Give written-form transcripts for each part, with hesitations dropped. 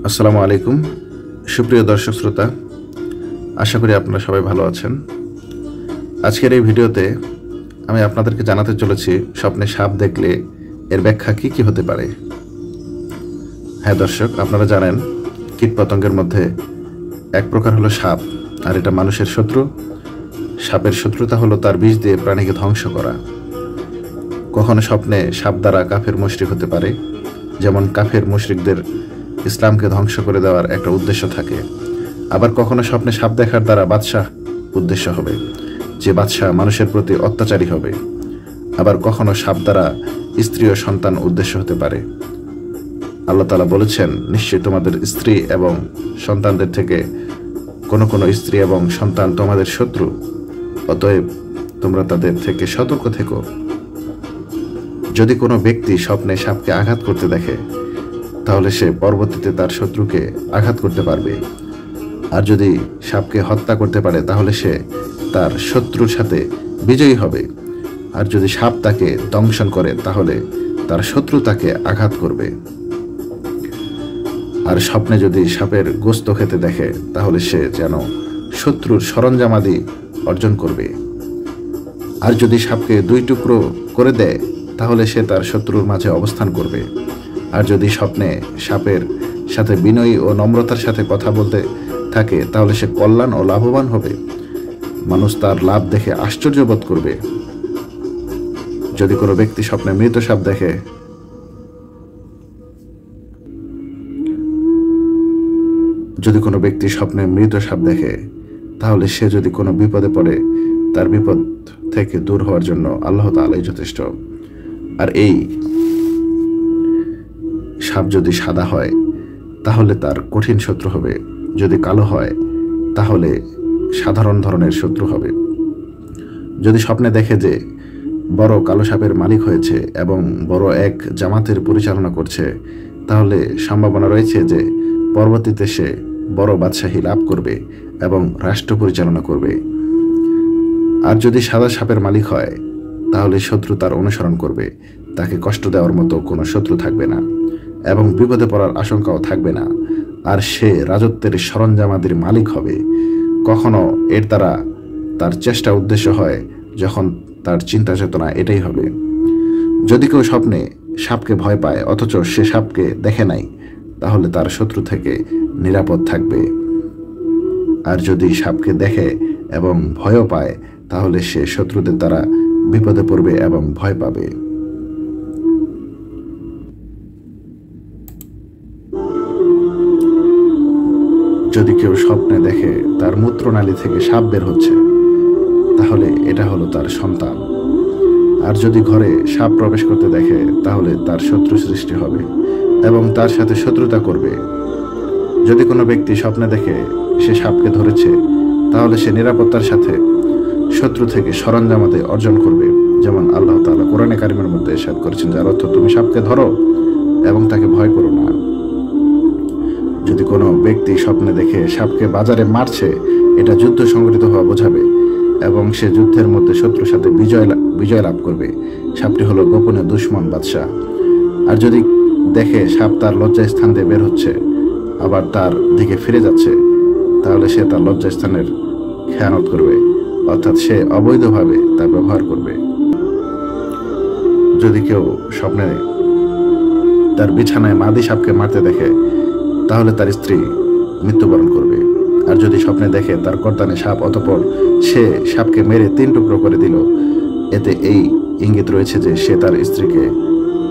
আসসালামু আলাইকুম সুপ্রিয় দর্শক শ্রোতা, আশা করি আপনারা সবাই ভালো আছেন। আজকের এই ভিডিওতে আমি আপনাদেরকে জানাতে চলেছি স্বপ্নে সাপ দেখলে এর ব্যাখ্যা কি কি হতে পারে। হ্যাঁ দর্শক, আপনারা জানেন কীটপতঙ্গের মধ্যে এক প্রকার হলো সাপ, আর এটা মানুষের শত্রু। সাপের শত্রুতা হলো তার বিষ দিয়ে প্রাণীকে ধ্বংস করা। কখনো স্বপ্নে সাপ দ্বারা কাফের মুশরিক হতে পারে, যেমন কাফের মুশরিকদের ইসলামকে ধ্বংস করে দেওয়ার একটা উদ্দেশ্য থাকে। আবার কখনো স্বপ্নে সাপ দেখার দ্বারা বাদশাহ উদ্দেশ্য হবে, যে বাদশাহ মানুষের প্রতি অত্যাচারী হবে। আবার কখনো সাপ দ্বারা স্ত্রী ও সন্তান উদ্দেশ্য হতে পারে। আল্লাহ তাআলা বলেছেন, নিশ্চয়ই তোমাদের স্ত্রী এবং সন্তানদের থেকে কোনো কোনো স্ত্রী এবং সন্তান তোমাদের শত্রু, অতএব তোমরা তাদের থেকে সতর্ক থেকো। যদি কোনো ব্যক্তি স্বপ্নে সাপকে আঘাত করতে দেখে, তাহলে সে পরবর্তীতে তার শত্রুকে আঘাত করতে পারবে। আর যদি সাপকে হত্যা করতে পারে, তাহলে সে তার শত্রুর সাথে বিজয়ী হবে। আর যদি সাপ তাকে দংশন করে, তাহলে তার শত্রু তাকে আঘাত করবে। আর স্বপ্নে যদি সাপের গোস্ত খেতে দেখে, তাহলে সে যেন শত্রুর সরঞ্জামাদি অর্জন করবে। আর যদি সাপকে দুই টুকরো করে দেয়, তাহলে সে তার শত্রুর মাঝে অবস্থান করবে। আর যদি স্বপ্নে সাপের সাথে বিনয়ী ও নম্রতার সাথে কথা বলতে থাকে, তাহলে সে কল্যাণ ও লাভবান হবে। মানুষ তার লাভ দেখে আশ্চর্য বোধ করবে। যদি কোনো ব্যক্তি স্বপ্নে মৃত সাপ দেখে, তাহলে সে যদি কোনো বিপদে পড়ে, তার বিপদ থেকে দূর হওয়ার জন্য আল্লাহ তাআলাই যথেষ্ট। আর এই সাপ যদি সাদা হয়, তাহলে তার কঠিন শত্রু হবে। যদি কালো হয়, তাহলে সাধারণ ধরনের শত্রু হবে। যদি স্বপ্নে দেখে যে বড় কালো সাপের মালিক হয়েছে এবং বড় এক জামাতের পরিচালনা করছে, তাহলে সম্ভাবনা রয়েছে যে পরবর্তীতে সে বড় বাদশাহী লাভ করবে এবং রাষ্ট্র পরিচালনা করবে। আর যদি সাদা সাপের মালিক হয়, তাহলে শত্রু তার অনুসরণ করবে। তাকে কষ্ট দেওয়ার মতো কোনো শত্রু থাকবে না এবং বিপদে পড়ার আশঙ্কাও থাকবে না। আর সে রাজত্বের সরঞ্জামাদির মালিক হবে। কখনো এর দ্বারা তার চেষ্টা উদ্দেশ্য হয়, যখন তার চিন্তা চেতনা এটাই হবে। যদি কেউ স্বপ্নে সাপকে ভয় পায় অথচ সে সাপকে দেখে নাই, তাহলে তার শত্রু থেকে নিরাপদ থাকবে। আর যদি সাপকে দেখে এবং ভয়ও পায়, তাহলে সে শত্রুদের দ্বারা বিপদে পড়বে এবং ভয় পাবে। যদি কেউ স্বপ্নে দেখে তার মূত্রনালী থেকে সাপ বের হচ্ছে, তাহলে এটা হলো তার সন্তান। আর যদি ঘরে সাপ প্রবেশ করতে দেখে, তাহলে তার শত্রু সৃষ্টি হবে এবং তার সাথে শত্রুতা করবে। যদি কোনো ব্যক্তি স্বপ্নে দেখে সে সাপকে ধরেছে, তাহলে সে নিরাপত্তার সাথে শত্রু থেকে সরঞ্জামাদি অর্জন করবে। যেমন আল্লাহ তাআলা কোরআনে কারিমের মধ্যে ইরশাদ করেছেন, যার অর্থ তুমি সাপকে ধরো এবং তাকে ভয় করো না। যদি কোনো ব্যক্তি স্বপ্নে দেখে সাপকে বাজারে মারছে, এটা যুদ্ধ সংঘটিত হওয়া বোঝাবে এবং সে যুদ্ধের মধ্যে শত্রুর সাথে বিজয় লাভ করবে। সাপটি হলো গোপনে দুশমন বাদশাহ। আর যদি দেখে সাপ তার লজ্জাস্থান দিয়ে বের হচ্ছে, আবার তার দিকে ফিরে যাচ্ছে, তাহলে সে তার লজ্জাস্থানের খেয়ানত করবে, অর্থাৎ সে অবৈধভাবে তা ব্যবহার করবে। যদি কেউ স্বপ্নে তার বিছানায় মাদি সাপকে মারতে দেখে, তাহলে তার স্ত্রী মৃত্যুবরণ করবে। আর যদি স্বপ্নে দেখে তার গর্দানে সাপ, অতঃপর সে সাপকে মেরে 3 টুকরো করে দিল, এতে এই ইঙ্গিত রয়েছে যে সে তার স্ত্রীকে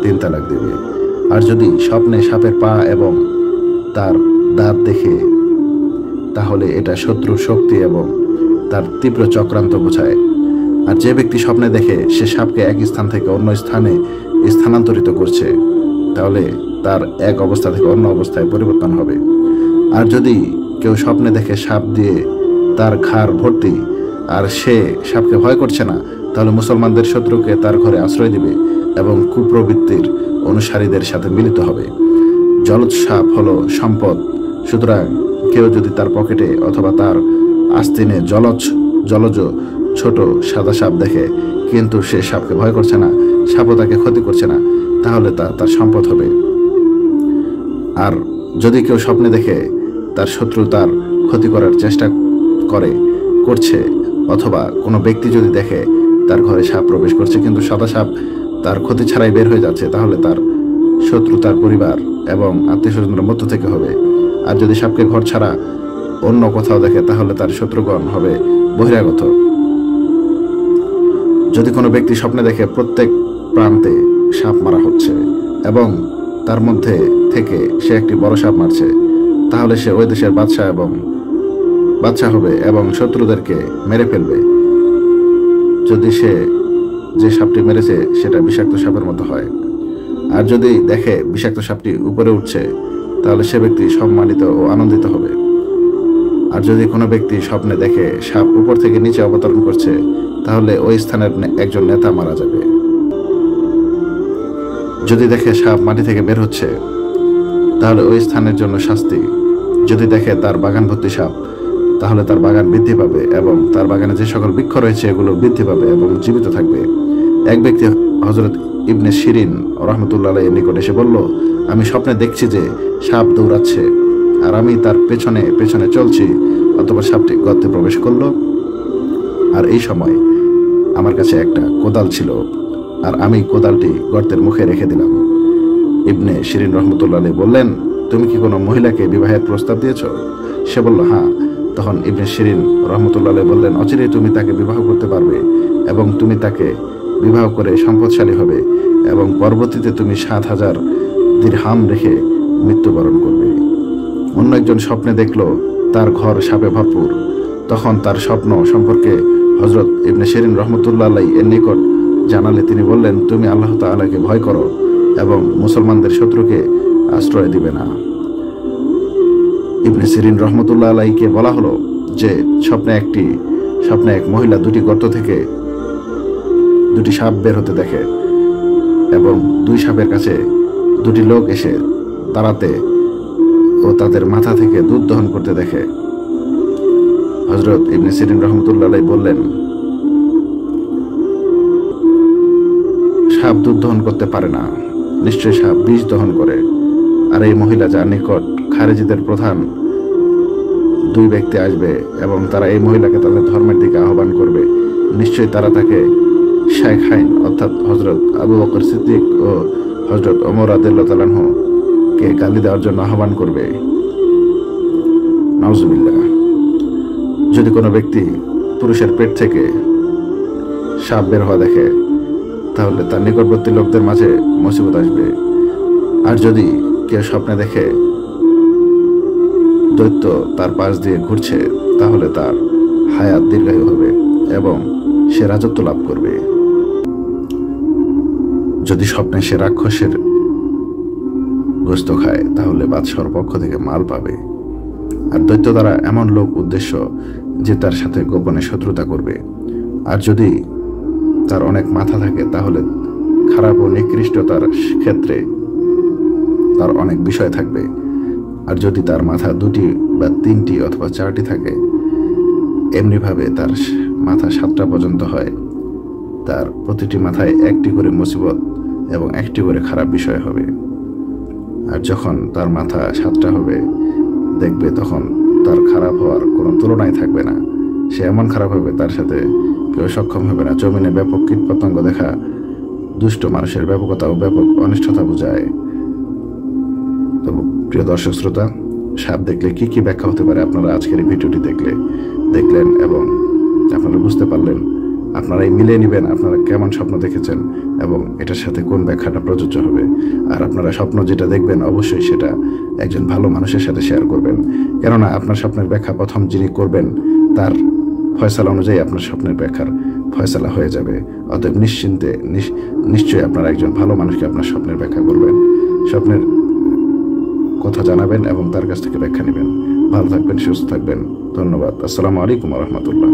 3 তালাক দেবে। আর যদি স্বপ্নে সাপের পা এবং তার দাঁত দেখে, তাহলে এটা শত্রুর শক্তি এবং তার তীব্র চক্রান্ত বোঝায়। আর যে ব্যক্তি স্বপ্নে দেখে সে সাপকে এক স্থান থেকে অন্য স্থানে স্থানান্তরিত করছে, তাহলে তার এক অবস্থা থেকে অন্য অবস্থায় পরিবর্তন হবে। আর যদি কেউ স্বপ্নে দেখে সাপ দিয়ে তার ঘাড় ভর্তি, আর সে সাপকে ভয় করছে না, তাহলে মুসলমানদের শত্রুকে তার ঘরে আশ্রয় দিবে এবং কুপ্রবৃত্তির অনুসারীদের সাথে মিলিত হবে। জলজ সাপ হলো সম্পদ, সুতরাং কেউ যদি তার পকেটে অথবা তার আস্তিনে জলজ ছোট সাদা সাপ দেখে, কিন্তু সে সাপকে ভয় করছে না, সাপও তাকে ক্ষতি করছে না, তাহলে তা তার সম্পদ হবে। আর যদি কেউ স্বপ্নে দেখে তার শত্রু তার ক্ষতি করার চেষ্টা করছে, অথবা কোনো ব্যক্তি যদি দেখে তার ঘরে সাপ প্রবেশ করছে কিন্তু সাদা সাপ তার ক্ষতি ছাড়াই বের হয়ে যাচ্ছে, তাহলে তার শত্রু তার পরিবার এবং আত্মীয় স্বজনের মধ্য থেকে হবে। আর যদি সাপকে ঘর ছাড়া অন্য কোথাও দেখে তাহলে তার শত্রুগণ হবে বহিরাগত। যদি কোনো ব্যক্তি স্বপ্নে দেখে প্রত্যেক প্রান্তে সাপ মারা হচ্ছে এবং তার মধ্যে থেকে সে একটি বড় সাপ মারছে, তাহলে সে ওই দেশের বাদশা হবে এবং শত্রুদেরকে মেরে ফেলবে। যদি সে যে সাপটি মেরেছে সেটা বিষাক্ত সাপের মতো হয়। আর যদি দেখে বিষাক্ত সাপটি উপরে উঠছে, তাহলে সে ব্যক্তি সম্মানিত ও আনন্দিত হবে। আর যদি কোনো ব্যক্তি স্বপ্নে দেখে সাপ উপর থেকে নিচে অবতরণ করছে, তাহলে ওই স্থানের একজন নেতা মারা যাবে। যদি দেখে সাপ মাটি থেকে বের হচ্ছে, তাহলে ওই স্থানের জন্য শাস্তি। যদি দেখে তার বাগান ভর্তি সাপ, তাহলে তার বাগান বৃদ্ধি পাবে এবং তার বাগানে যে সকল বৃক্ষ রয়েছে এগুলো বৃদ্ধি পাবে এবং জীবিত থাকবে। এক ব্যক্তি হযরত ইবনে শিরিন রাহমাতুল্লাহ আলাইহির নিকট এসে বলল, আমি স্বপ্নে দেখছি যে সাপ দৌড়াচ্ছে আর আমি তার পেছনে পেছনে চলছি, অতঃপর সাপটি গর্তে প্রবেশ করলো। আর এই সময় আমার কাছে একটা কোদাল ছিল আর আমি কোদালটি গর্তের মুখে রেখে দিলাম। ইবনে শিরিন রাহমাতুল্লাহ আলাইহি বললেন, তুমি কি কোনো মহিলাকে বিবাহের প্রস্তাব দিয়েছ? সে বলল, হ্যাঁ। তখন ইবনে শিরিন রাহমাতুল্লাহ আলাইহি বললেন, অচিরেই তুমি তাকে বিবাহ করতে পারবে এবং তুমি তাকে বিবাহ করে সম্পদশালী হবে এবং পরবর্তীতে তুমি 7,000 দিরহাম রেখে মৃত্যুবরণ করবে। অন্য একজন স্বপ্নে দেখল তার ঘর সাপে ভরপুর। তখন তার স্বপ্ন সম্পর্কে হযরত ইবনে শিরিন রাহমাতুল্লাহ আলাইহি এর নিকট জানালে তিনি বললেন, তুমি আল্লাহ তাআলাকে ভয় করো এবং মুসলমানদের শত্রুকে আশ্রয় দিবে না। ইবনে শিরিন রাহমাতুল্লাহ আলাইহিকে বলা হলো যে স্বপ্নে এক মহিলা দুটি গর্ত থেকে দুটি সাপ বের হতে দেখে এবং দুই সাপের কাছে দুটি লোক এসে দাঁড়াতে ও তাদের মাথা থেকে দুধ দহন করতে দেখে। হযরত ইবনে শিরিন রাহমাতুল্লাহ আলাইহি বললেন, সাপ দুধ দহন করতে পারে না, নিশ্চয়ই সাপ বিষ দহন করে। আর এই মহিলা যার নিকট খারেজিদের প্রধান দুই ব্যক্তি আসবে এবং তারা এই মহিলাকে তাদের ধর্মের দিকে আহ্বান করবে, নিশ্চয়ই তারা তাকে শাইখাইন অর্থাৎ হযরত আবু বকর সিদ্দিক ও হযরত ওমর রাদিয়াল্লাহু তাআলা আনহু কে গালি দেওয়ার জন্য আহ্বান করবে। নাউজুবিল্লাহ। যদি কোনো ব্যক্তি পুরুষের পেট থেকে সাপ বের হওয়া দেখে, তাহলে তার নিকটবর্তী লোকদের মাঝে মুসিবত আসবে। আর যদি কেউ স্বপ্নে দেখে দৈত্য তার পাশ দিয়ে ঘুরছে, তাহলে তার হায়াত দীর্ঘায়ু হবে এবং সে রাজত্ব লাভ করবে। যদি স্বপ্নে সে রাক্ষসের গোশত খায়, তাহলে বাদশাহর পক্ষ থেকে মাল পাবে। আর দৈত্য দ্বারা এমন লোক উদ্দেশ্য যে তার সাথে গোপনে শত্রুতা করবে। আর যদি তার অনেক মাথা থাকে, তাহলে খারাপ ও নিকৃষ্টতার ক্ষেত্রে তার অনেক বিষয় থাকবে। আর যদি তার মাথা 2টি বা 3টি অথবা 4টি থাকে, এমনিভাবে তার মাথা 7টা পর্যন্ত হয়, তার প্রতিটি মাথায় 1টি করে মুসিবত এবং 1টি করে খারাপ বিষয় হবে। আর যখন তার মাথা 7টা হবে, দেখবে তখন তার খারাপ হওয়ার কোনো তুলনাই থাকবে না। সে এমন খারাপ হবে তার সাথে কেউ সক্ষম হবে না। জমিনে ব্যাপক কীটপতঙ্গ দেখা দুষ্ট মানুষের ব্যাপকতা ও ব্যাপক অনিষ্টতা বোঝায়। তো প্রিয় দর্শক শ্রোতা, সাপ দেখলে কি কি ব্যাখ্যা হতে পারে আপনারা আজকের এই ভিডিওটি দেখলেন এবং আপনারা বুঝতে পারলেন। আপনারা এই মিলিয়ে নেবেন আপনারা কেমন স্বপ্ন দেখেছেন এবং এটার সাথে কোন ব্যাখ্যাটা প্রযোজ্য হবে। আর আপনারা স্বপ্ন যেটা দেখবেন অবশ্যই সেটা একজন ভালো মানুষের সাথে শেয়ার করবেন, কেননা আপনার স্বপ্নের ব্যাখ্যা প্রথম যিনি করবেন তার ফয়সালা অনুযায়ী আপনার স্বপ্নের ব্যাখ্যার ফয়সালা হয়ে যাবে। অতএব নিশ্চয়ই আপনারা একজন ভালো মানুষকে আপনার স্বপ্নের ব্যাখ্যা করবেন, স্বপ্নের কথা জানাবেন এবং তার কাছ থেকে ব্যাখ্যা নেবেন। ভালো থাকবেন, সুস্থ থাকবেন। ধন্যবাদ। আসসালামু আলাইকুম ওয়া রাহমাতুল্লাহ।